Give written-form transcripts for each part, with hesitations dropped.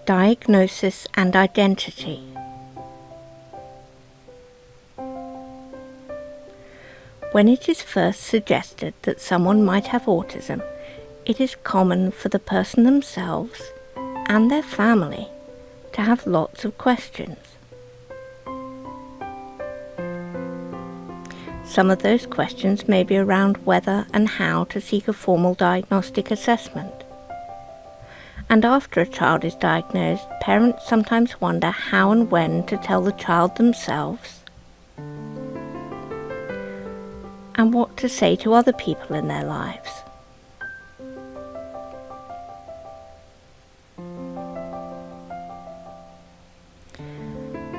Diagnosis and identity. When it is first suggested that someone might have autism, it is common for the person themselves and their family to have lots of questions. Some of those questions may be around whether and how to seek a formal diagnostic assessment. And after a child is diagnosed, parents sometimes wonder how and when to tell the child themselves and what to say to other people in their lives.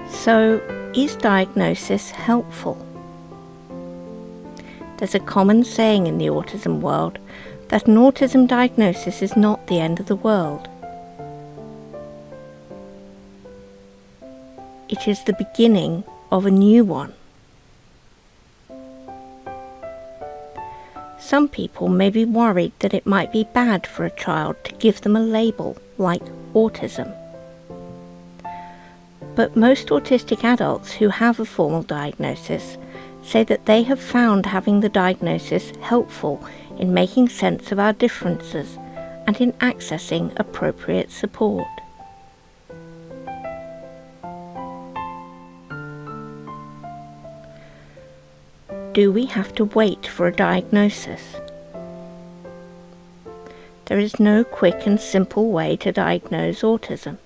So, is diagnosis helpful? There's a common saying in the autism world that an autism diagnosis is not the end of the world. It is the beginning of a new one. Some people may be worried that it might be bad for a child to give them a label like autism. But most autistic adults who have a formal diagnosis say that they have found having the diagnosis helpful in making sense of our differences and in accessing appropriate support. Do we have to wait for a diagnosis? There is no quick and simple way to diagnose autism.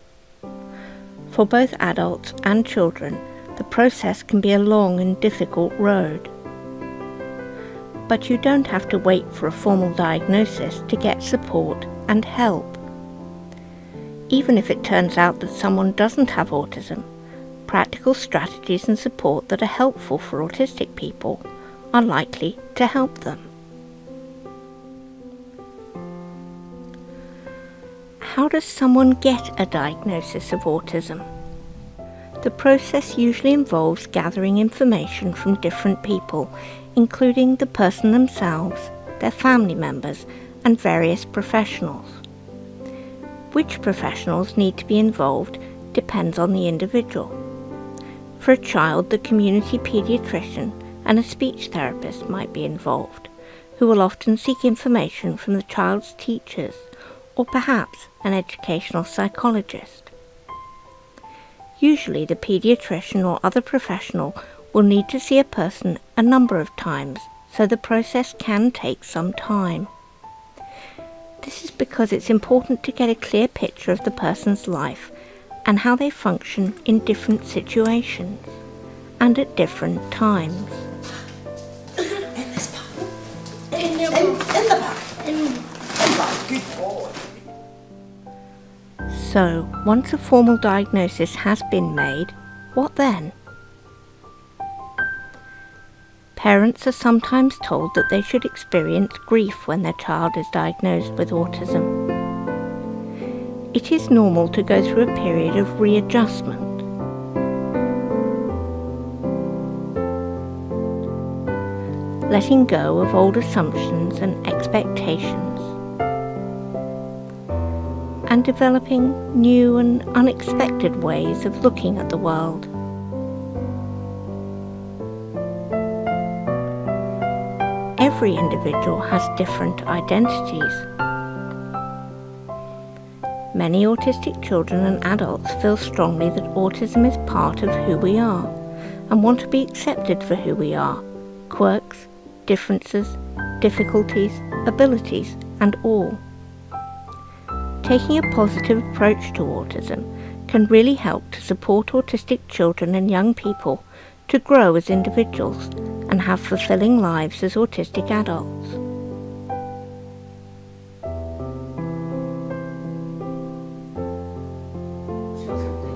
For both adults and children, the process can be a long and difficult road. But you don't have to wait for a formal diagnosis to get support and help. Even if it turns out that someone doesn't have autism, practical strategies and support that are helpful for autistic people are likely to help them. How does someone get a diagnosis of autism? The process usually involves gathering information from different people, including the person themselves, their family members, and various professionals. Which professionals need to be involved depends on the individual. For a child, the community paediatrician and a speech therapist might be involved, who will often seek information from the child's teachers or perhaps an educational psychologist. Usually the paediatrician or other professional will need to see a person a number of times, so the process can take some time. This is because it's important to get a clear picture of the person's life and how they function in different situations and at different times. In this part. In the back. In the back. Good boy. So, once a formal diagnosis has been made, what then? Parents are sometimes told that they should experience grief when their child is diagnosed with autism. It is normal to go through a period of readjustment. Letting go of old assumptions and expectations, and developing new and unexpected ways of looking at the world. Every individual has different identities. Many autistic children and adults feel strongly that autism is part of who we are and want to be accepted for who we are, quirks, differences, difficulties, abilities, and all. Taking a positive approach to autism can really help to support autistic children and young people to grow as individuals and have fulfilling lives as autistic adults.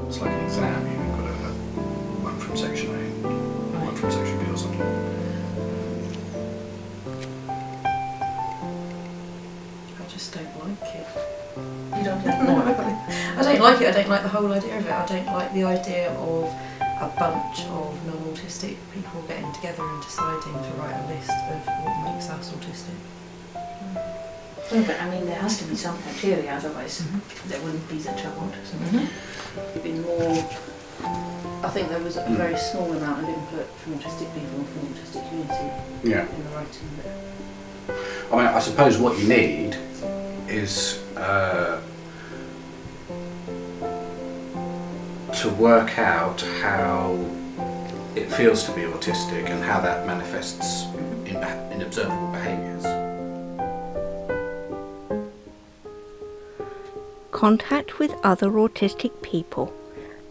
It's like an exam, you've got to have one from section A and one from section B or something. I just don't like it. You don't like it? I don't like it. I don't like the whole idea of it. I don't like the idea of a bunch of non-autistic people getting together and deciding to write a list of what makes us autistic. No, but I mean, there has to be some criteria, otherwise there wouldn't be the term autism. It'd be more. I think there was a very small amount of input from autistic people and from the autistic community in the writing of it. I mean, I suppose what you need is to work out how it feels to be autistic and how that manifests in observable behaviours. Contact with other autistic people,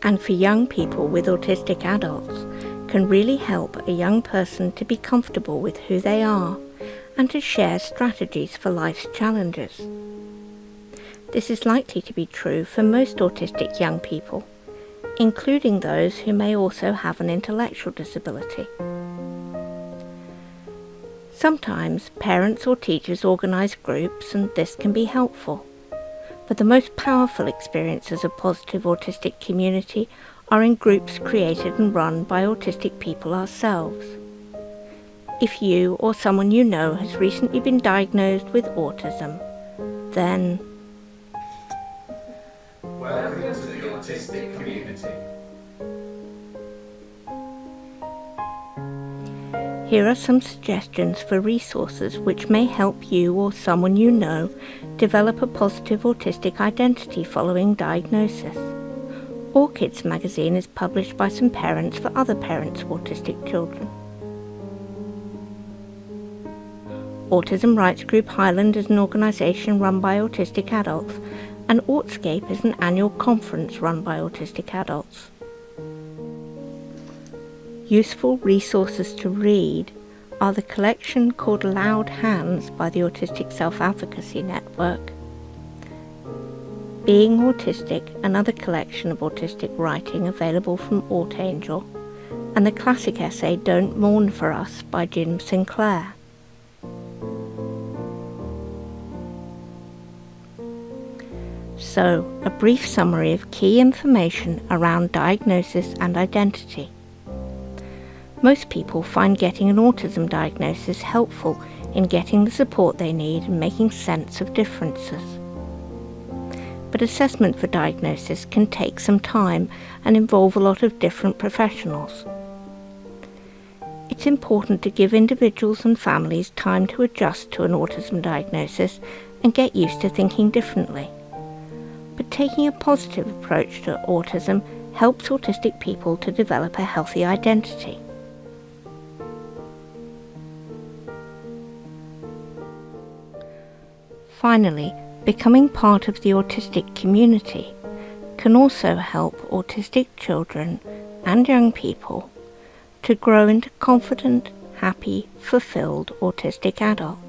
and for young people with autistic adults, can really help a young person to be comfortable with who they are and to share strategies for life's challenges. This is likely to be true for most autistic young people, including those who may also have an intellectual disability. Sometimes parents or teachers organise groups, and this can be helpful. But the most powerful experiences of positive autistic community are in groups created and run by autistic people ourselves. If you or someone you know has recently been diagnosed with autism, then Welcome to the autistic community. here are some suggestions for resources which may help you or someone you know develop a positive autistic identity following diagnosis. Orchids magazine is published by some parents for other parents of autistic children. Autism Rights Group Highland is an organisation run by autistic adults, and Autscape is an annual conference run by autistic adults. Useful resources to read are the collection called Loud Hands by the Autistic Self-Advocacy Network, Being Autistic, another collection of autistic writing available from AutAngel, and the classic essay Don't Mourn for Us by Jim Sinclair. So, a brief summary of key information around diagnosis and identity. Most people find getting an autism diagnosis helpful in getting the support they need and making sense of differences. But assessment for diagnosis can take some time and involve a lot of different professionals. It's important to give individuals and families time to adjust to an autism diagnosis and get used to thinking differently. But taking a positive approach to autism helps autistic people to develop a healthy identity. Finally, becoming part of the autistic community can also help autistic children and young people to grow into confident, happy, fulfilled autistic adults.